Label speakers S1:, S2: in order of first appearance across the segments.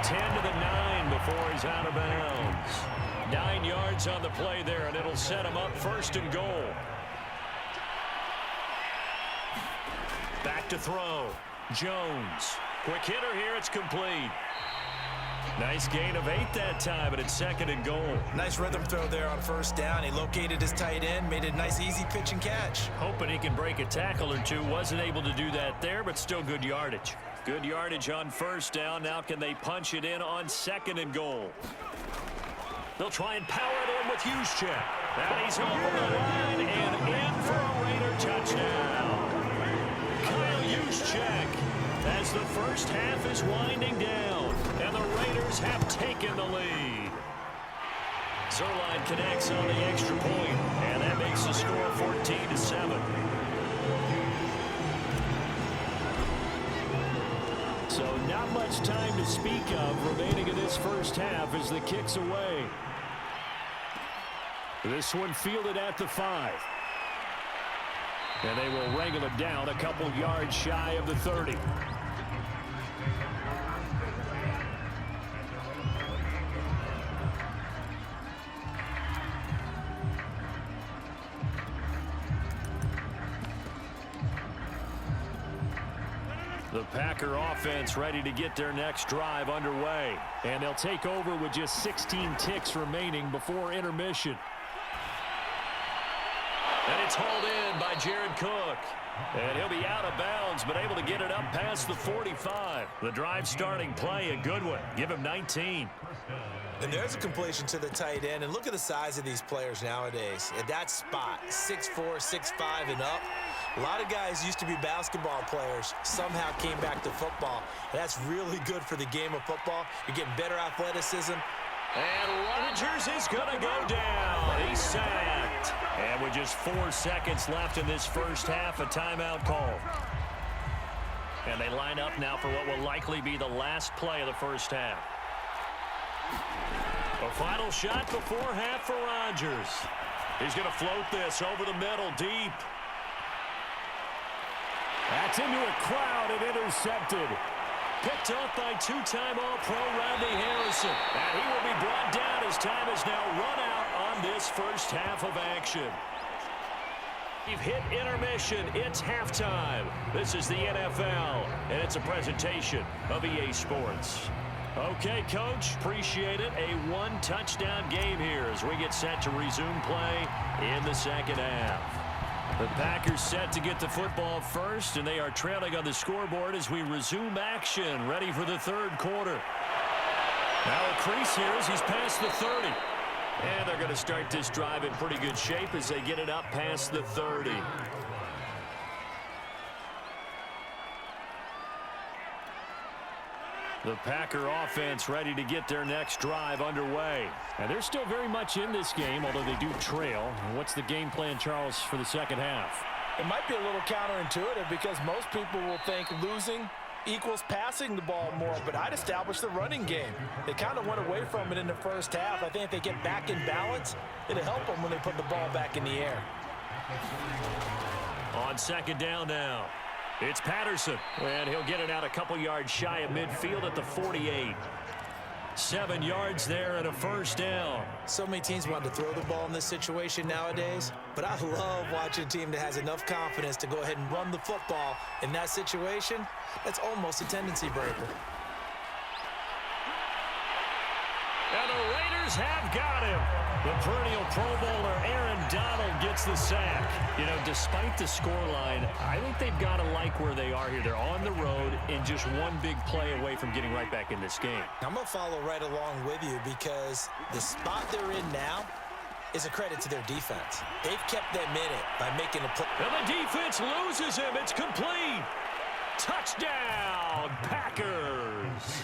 S1: 10 to the 9 before he's out of bounds. 9 yards on the play there, and it'll set him up 1st and goal. Back to throw. Jones. Quick hitter here. It's complete. Nice gain of 8 that time, but it's 2nd and goal.
S2: Nice rhythm throw there on 1st down. He located his tight end, made a nice easy pitch and catch.
S1: Hoping he can break a tackle or two. Wasn't able to do that there, but still good yardage. Good yardage on 1st down. Now can they punch it in on 2nd and goal? They'll try and power it in with Juszczyk. And he's over the line and in for a Raider touchdown. Kyle Juszczyk, as the first half is winding down, and the Raiders have taken the lead. Zerline connects on the extra point, and that makes the score 14-7. So not much time to speak of remaining in this first half as the kick's away. This one fielded at the 5. And they will wrangle it down a couple yards shy of the 30. The Packer offense ready to get their next drive underway. And they'll take over with just 16 ticks remaining before intermission. And it's hauled in by Jared Cook. And he'll be out of bounds, but able to get it up past the 45. The drive starting play, a good one. Give him 19.
S2: And there's a completion to the tight end. And look at the size of these players nowadays. At that spot, 6'4", 6'5", and up. A lot of guys used to be basketball players, somehow came back to football. And that's really good for the game of football. You're getting better athleticism.
S1: And Rodgers is going to go down. He's sacked. And with just 4 seconds left in this first half, a timeout call. And they line up now for what will likely be the last play of the first half. A final shot before half for Rodgers. He's going to float this over the middle, deep. That's into a crowd and intercepted. Picked off by 2-time All-Pro Rodney Harrison. And he will be brought down as time has now run out on this first half of action. We've hit intermission. It's halftime. This is the NFL, and it's a presentation of EA Sports. Okay, Coach, appreciate it. A one-touchdown game here as we get set to resume play in the second half. The Packers set to get the football first, and they are trailing on the scoreboard as we resume action, ready for the third quarter. Now a crease here as he's past the 30. And they're going to start this drive in pretty good shape as they get it up past the 30. The Packer offense ready to get their next drive underway. And they're still very much in this game, although they do trail. What's the game plan, Charles, for the second half?
S3: It might be a little counterintuitive because most people will think losing equals passing the ball more, but I'd establish the running game. They kind of went away from it in the first half. I think if they get back in balance, it'll help them when they put the ball back in the air.
S1: On second down now, it's Patterson, and he'll get it out a couple yards shy of midfield at the 48. 7 yards there and a first down.
S2: So many teams want to throw the ball in this situation nowadays, but I love watching a team that has enough confidence to go ahead and run the football in that situation. That's almost a tendency breaker.
S1: And the Raiders have got him. The perennial Pro Bowler Aaron Donald gets the sack. You know, despite the scoreline, I think they've got to like where they are here. They're on the road and just one big play away from getting right back in this game.
S2: I'm going to follow right along with you because the spot they're in now is a credit to their defense. They've kept them in it by making a play.
S1: And the defense loses him. It's complete. Touchdown, Packers.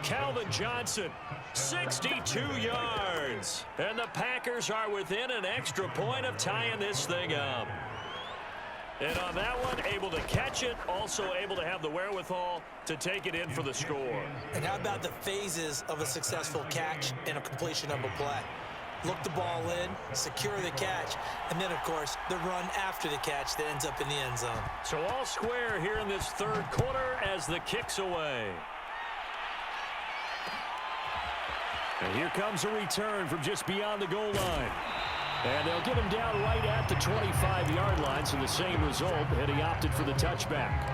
S1: Calvin Johnson, 62 yards. And the Packers are within an extra point of tying this thing up. And on that one, able to catch it, also able to have the wherewithal to take it in for the score.
S2: And how about the phases of a successful catch and a completion of a play? Look the ball in, secure the catch, and then, of course, the run after the catch that ends up in the end zone.
S1: So all square here in this third quarter as the kick's away. And here comes a return from just beyond the goal line. And they'll get him down right at the 25-yard line, so the same result, and he opted for the touchback.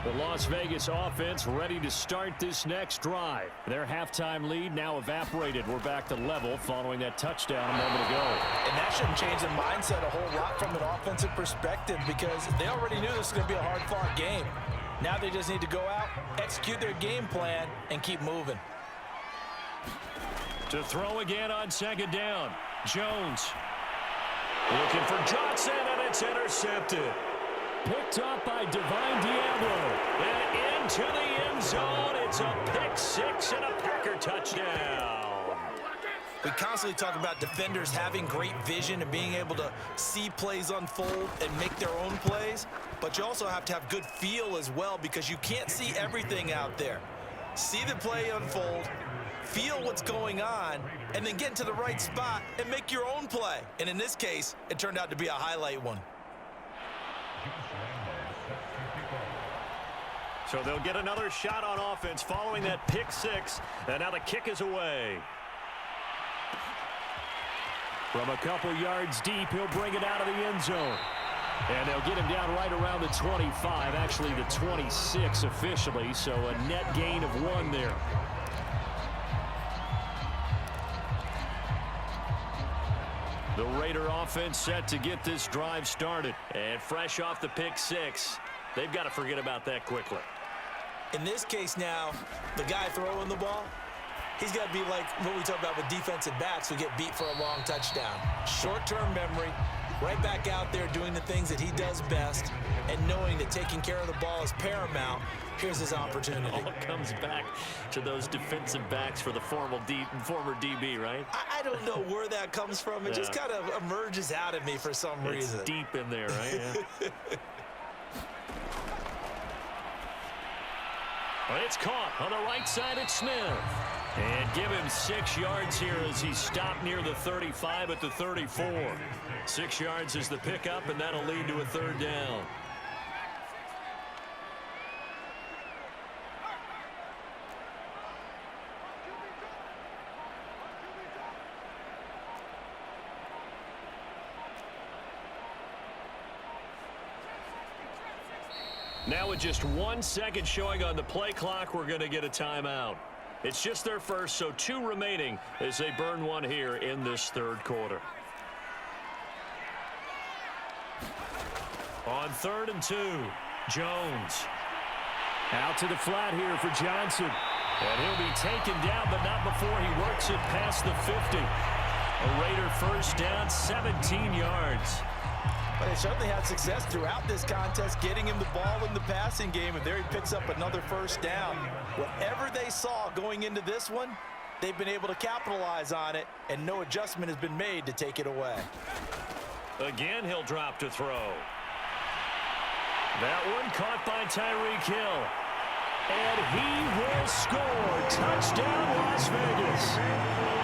S1: The Las Vegas offense ready to start this next drive. Their halftime lead now evaporated. We're back to level following that touchdown a moment ago.
S3: And that shouldn't change the mindset a whole lot from an offensive perspective because they already knew this was going to be a hard-fought game. Now they just need to go out, execute their game plan, and keep moving.
S1: To throw again on second down. Jones looking for Johnson, and it's intercepted. Picked up by Divine Diablo. And into the end zone. It's a pick six and a Packer touchdown.
S2: We constantly talk about defenders having great vision and being able to see plays unfold and make their own plays. But you also have to have good feel as well because you can't see everything out there. See the play unfold, feel what's going on, and then get into the right spot and make your own play. And in this case, it turned out to be a highlight one.
S1: So they'll get another shot on offense following that pick six. And now the kick is away. From a couple yards deep, he'll bring it out of the end zone. And they'll get him down right around the 25, actually the 26 officially, so a net gain of 1 there. The Raider offense set to get this drive started. And fresh off the pick six, they've got to forget about that quickly.
S2: In this case now, the guy throwing the ball, he's got to be like what we talk about with defensive backs who get beat for a long touchdown. Short-term memory, right back out there doing the things that he does best, and knowing that taking care of the ball is paramount. Here's his opportunity.
S1: It all comes back to those defensive backs for the former DB, right?
S2: I don't know where that comes from. It just kind of emerges out of me for some reason.
S1: It's deep in there, right? Yeah. But it's caught on the right side at Smith. And give him 6 yards here as he stopped near the 35 at the 34. 6 yards is the pickup, and that'll lead to a third down. Now with just 1 second showing on the play clock, we're going to get a timeout. It's just their first, so 2 remaining as they burn 1 here in this third quarter. On 3rd and 2, Jones. Out to the flat here for Johnson. And he'll be taken down, but not before he works it past the 50. A Raider first down, 17 yards.
S3: But they certainly had success throughout this contest, getting him the ball in the passing game, and there he picks up another first down. Whatever they saw going into this one, they've been able to capitalize on it, and no adjustment has been made to take it away.
S1: Again, he'll drop to throw. That one caught by Tyreek Hill. And he will score. Touchdown, Las Vegas.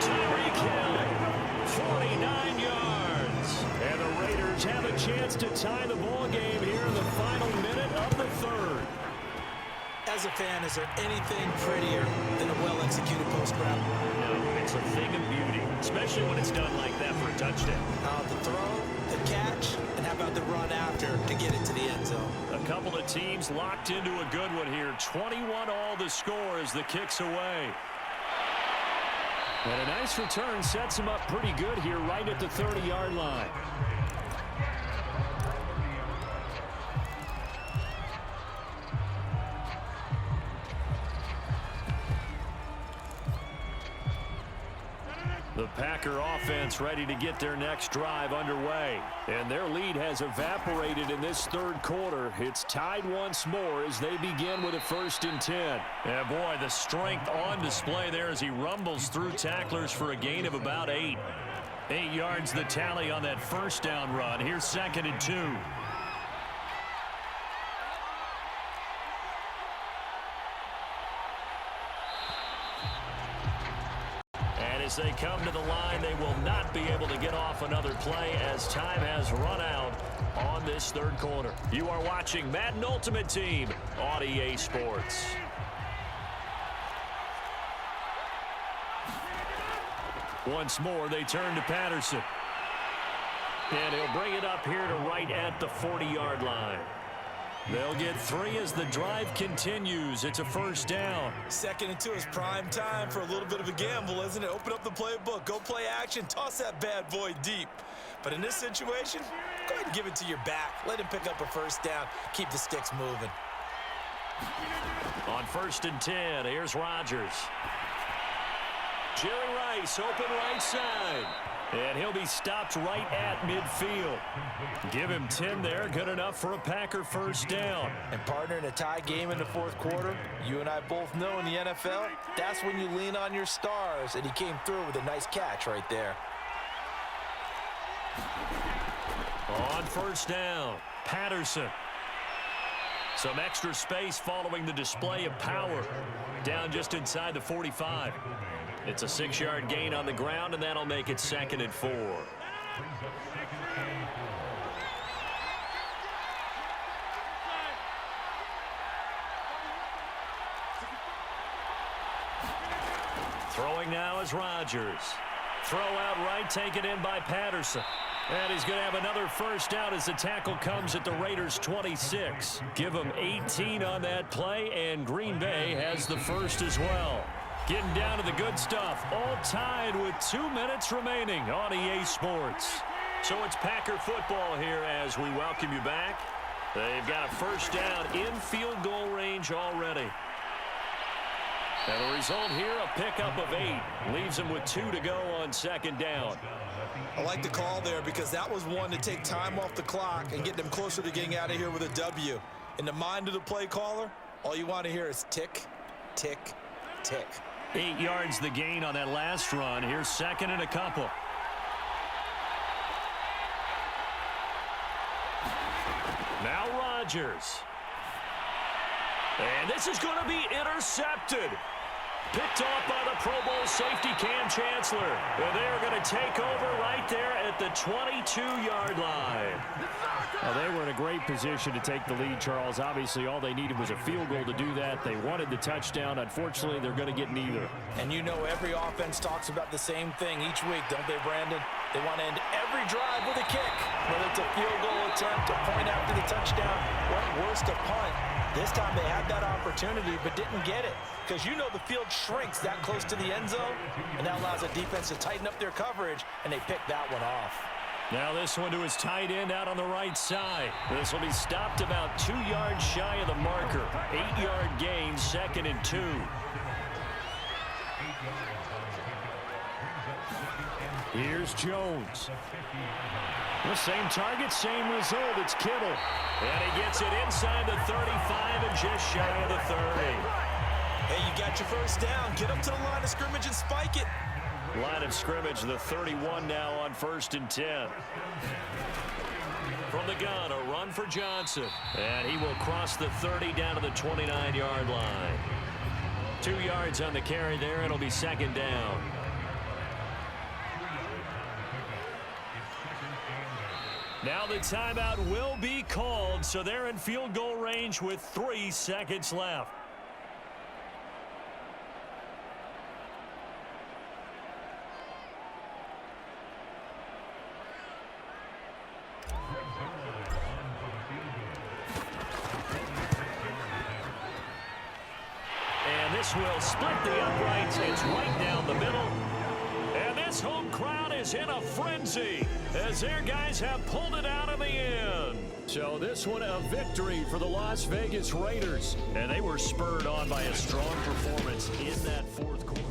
S1: Tyreek Hill, 49 yards. And the Raiders have a chance to tie the ball game here in the final minute of the third.
S2: As a fan, is there anything prettier than a well-executed post route?
S1: No, it's a thing of beauty, especially when it's done like that for a touchdown.
S2: The throw, the catch, and how about the run after to get it to the end zone?
S1: A couple of teams locked into a good one here. 21 all the score as the kick's away. And a nice return sets him up pretty good here right at the 30-yard line. The Packer offense ready to get their next drive underway. And their lead has evaporated in this third quarter. It's tied once more as they begin with a 1st and 10. And boy, the strength on display there as he rumbles through tacklers for a gain of about 8. 8 yards the tally on that first down run. Here's 2nd and 2. As they come to the line, they will not be able to get off another play as time has run out on this third quarter. You are watching Madden Ultimate Team on EA Sports. Once more, they turn to Patterson. And he'll bring it up here to right at the 40-yard line. They'll get 3 as the drive continues. It's a first down.
S2: 2nd and 2 is prime time for a little bit of a gamble, isn't it? Open up the playbook, go play action, toss that bad boy deep. But in this situation, go ahead and give it to your back. Let him pick up a first down. Keep the sticks moving.
S1: On 1st and 10, here's Rodgers. Jerry Rice, open right side. And he'll be stopped right at midfield. Give him 10 there. Good enough for a Packer first down.
S3: And partner, in a tie game in the 4th quarter, you and I both know in the NFL, that's when you lean on your stars. And he came through with a nice catch right there.
S1: On first down, Patterson. Some extra space following the display of power. Down just inside the 45. It's a 6-yard gain on the ground, and that'll make it 2nd and 4. Throwing now is Rodgers. Throw out right, taken in by Patterson. And he's going to have another first down as the tackle comes at the Raiders' 26. Give them 18 on that play, and Green Bay has the first as well. Getting down to the good stuff, all tied with 2 minutes remaining on EA Sports. So it's Packer football here as we welcome you back. They've got a first down in field goal range already. And the result here, a pickup of 8. Leaves them with 2 to go on 2nd down.
S2: I like the call there because that was one to take time off the clock and get them closer to getting out of here with a W. In the mind of the play caller, all you want to hear is tick, tick, tick.
S1: 8 yards the gain on that last run. Here's 2nd and a couple. Now Rodgers. And this is going to be intercepted. Picked off by the Pro Bowl safety Cam Chancellor. And they're going to take over right there at the 22-yard line.
S4: Well, they were in a great position to take the lead, Charles. Obviously, all they needed was a field goal to do that. They wanted the touchdown. Unfortunately, they're going to get neither.
S3: And you know every offense talks about the same thing each week, don't they, Brandon? They want to end every drive with a kick. Whether it's a field goal attempt, a point after the touchdown, or worse, a punt. This time they had that opportunity but didn't get it because you know the field shrinks that close to the end zone, and that allows the defense to tighten up their coverage, and they picked that one off.
S1: Now this one to his tight end out on the right side. This will be stopped about 2 yards shy of the marker. 8-yard gain, 2nd and 2. Here's Jones. The same target, same result. It's Kittle. And he gets it inside the 35 and just shy of the 30.
S2: Hey, you got your first down. Get up to the line of scrimmage and spike it.
S1: Line of scrimmage, the 31 now on 1st and 10. From the gun, a run for Johnson. And he will cross the 30 down to the 29-yard line. 2 yards on the carry there. It'll be 2nd down. Now the timeout will be called, so they're in field goal range with 3 seconds left. And this will split the uprights. It's right down the middle. And this home crowd is in a frenzy as their guys have pulled it out in the end. So this one a victory for the Las Vegas Raiders. And they were spurred on by a strong performance in that 4th quarter.